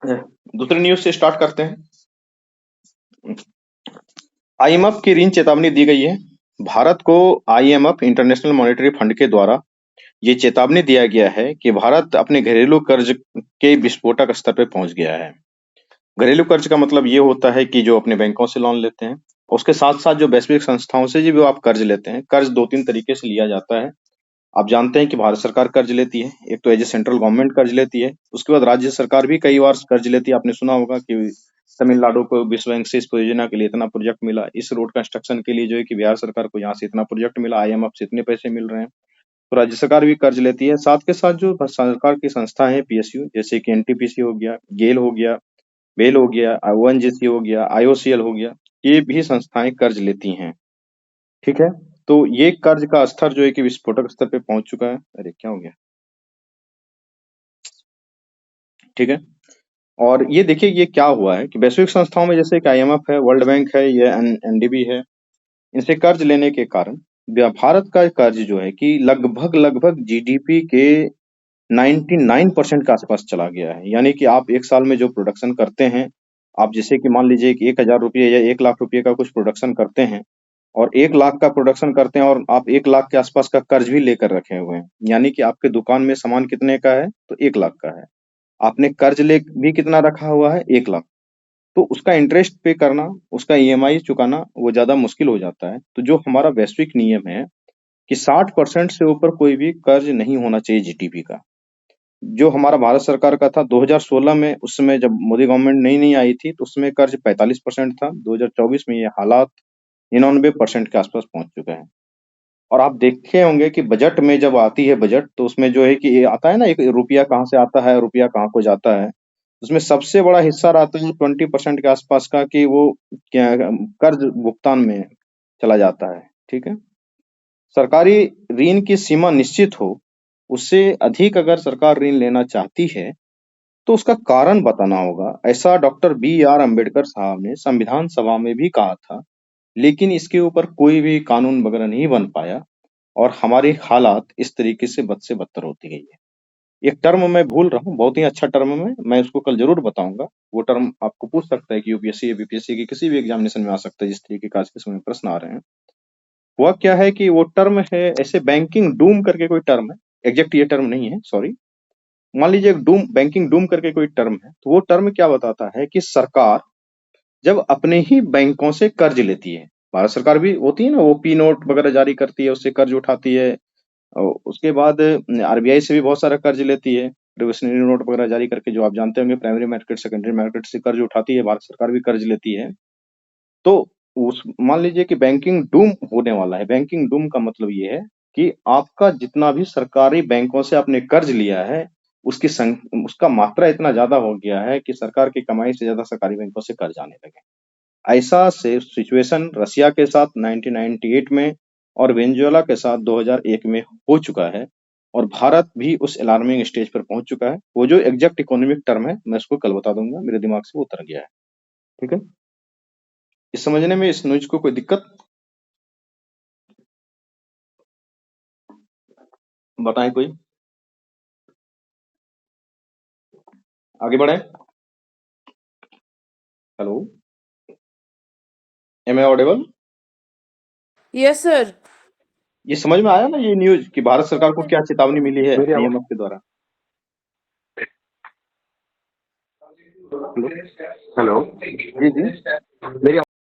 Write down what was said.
दूसरी न्यूज से स्टार्ट करते हैं। आईएमएफ की ऋण चेतावनी दी गई है। भारत को आईएमएफ इंटरनेशनल मॉनेटरी फंड के द्वारा ये चेतावनी दिया गया है कि भारत अपने घरेलू कर्ज के विस्फोटक स्तर पे पहुंच गया है। घरेलू कर्ज का मतलब ये होता है कि जो अपने बैंकों से लोन लेते हैं, उसके साथ साथ जो वैश्विक संस्थाओं से जो आप कर्ज लेते हैं। कर्ज दो तीन तरीके से लिया जाता है। आप जानते हैं कि भारत सरकार कर्ज लेती है, एक तो एज ए सेंट्रल गवर्नमेंट कर्ज लेती है, उसके बाद राज्य सरकार भी कई बार कर्ज लेती है। आपने सुना होगा कि तमिलनाडु को विश्व बैंक से इस परियोजना के लिए इतना प्रोजेक्ट मिला, इस रोड कंस्ट्रक्शन के लिए जो है कि बिहार सरकार को यहाँ से इतना प्रोजेक्ट मिला, आईएमएफ से इतने पैसे मिल रहे हैं। तो राज्य सरकार भी कर्ज लेती है। साथ के साथ जो सरकार की संस्था है पीएसयू, जैसे कि एनटीपीसी हो गया, गेल हो गया, बेल हो गया, ओएनजीसी हो गया, आईओसीएल हो गया, ये भी संस्थाएं कर्ज लेती हैं। ठीक है। तो ये कर्ज का स्तर जो है कि विस्फोटक स्तर पे पहुंच चुका है। अरे क्या हो गया? ठीक है। और ये देखिए ये क्या हुआ है कि वैश्विक संस्थाओं में जैसे कि आईएमएफ है, वर्ल्ड बैंक है, ये एनडीबी है, इनसे कर्ज लेने के कारण भारत का कर्ज जो है कि लगभग लगभग जीडीपी के 99% के आसपास चला गया है। यानी कि आप एक साल में जो प्रोडक्शन करते हैं, आप जैसे कि मान लीजिए कि 1,000 रुपये या 1,00,000 रुपये का कुछ प्रोडक्शन करते हैं और 1,00,000 का प्रोडक्शन करते हैं और आप 1,00,000 के आसपास का कर्ज भी लेकर रखे हुए हैं। यानी कि आपके दुकान में सामान कितने का है? तो 1,00,000 का है। आपने कर्ज ले भी कितना रखा हुआ है? 1,00,000। तो उसका इंटरेस्ट पे करना, उसका ईएमआई चुकाना वो ज्यादा मुश्किल हो जाता है। तो जो हमारा वैश्विक नियम है कि 60% से ऊपर कोई भी कर्ज नहीं होना चाहिए जीडीपी का। जो हमारा भारत सरकार का था 2016 में, उस समय जब मोदी गवर्नमेंट नई नई आई थी तो उसमें कर्ज 45% था। 2024 में ये हालात 99% के आसपास पहुंच चुका है। और आप देखे होंगे कि बजट में जब आती है बजट, तो उसमें जो है कि ये आता है ना, एक रुपया कहाँ से आता है, रुपया कहाँ को जाता है। उसमें सबसे बड़ा हिस्सा रहता है 20% के आसपास का कि वो क्या कर्ज भुगतान में चला जाता है। ठीक है। सरकारी ऋण की सीमा निश्चित हो, उससे अधिक अगर सरकार ऋण लेना चाहती है तो उसका कारण बताना होगा। ऐसा डॉक्टर बी आर अम्बेडकर साहब ने संविधान सभा में भी कहा था, लेकिन इसके ऊपर कोई भी कानून वगैरह नहीं बन पाया और हमारी हालात इस तरीके से बद से बदतर होती गई है। एक टर्म मैं भूल रहा हूँ, बहुत ही अच्छा टर्म है, मैं उसको कल जरूर बताऊंगा। वो टर्म आपको पूछ सकता है कि यूपीएससी या बीपीएससी की किसी भी एग्जामिनेशन में आ सकता है, जिस तरीके का आज के समय में प्रश्न आ रहे हैं। हुआ क्या है कि वो टर्म है ऐसे बैंकिंग डूम करके कोई टर्म है। एग्जैक्ट ये टर्म नहीं है, सॉरी। मान लीजिए एक डूम, बैंकिंग डूम करके कोई टर्म है, तो वो टर्म क्या बताता है कि सरकार जब अपने ही बैंकों से कर्ज लेती है, भारत सरकार भी होती है ना, वो पी नोट वगैरह जारी करती है, उससे कर्ज उठाती है। और उसके बाद आरबीआई से भी बहुत सारा कर्ज लेती है, प्रोविजनरी नोट वगैरह जारी करके, जो आप जानते होंगे प्राइमरी मार्केट सेकेंडरी मार्केट से कर्ज उठाती है, भारत सरकार भी कर्ज लेती है। तो उस मान लीजिए कि बैंकिंग डूम होने वाला है। बैंकिंग डूम का मतलब ये है कि आपका जितना भी सरकारी बैंकों से आपने कर्ज लिया है, उसका मात्रा इतना ज्यादा हो गया है कि सरकार की कमाई से ज्यादा सरकारी बैंकों से कर्ज आने लगे। ऐसा से सिचुएशन रसिया के साथ 1998 में और वेनेजुएला के साथ 2001 में हो चुका है। और भारत भी उस अलार्मिंग स्टेज पर पहुंच चुका है। वो जो एग्जैक्ट इकोनॉमिक टर्म है मैं उसको कल बता दूंगा, मेरे दिमाग से वो उतर गया है। ठीक है। इस समझने में इस न्यूज को कोई दिक्कत बताएं कोई? आगे बढ़े। Hello, am I audible? Yes sir. ये समझ में आया ना ये न्यूज कि भारत सरकार को क्या चेतावनी मिली है मेरी आवाज। आईएमएफ के द्वारा? हेलो। हेलो। जी जी।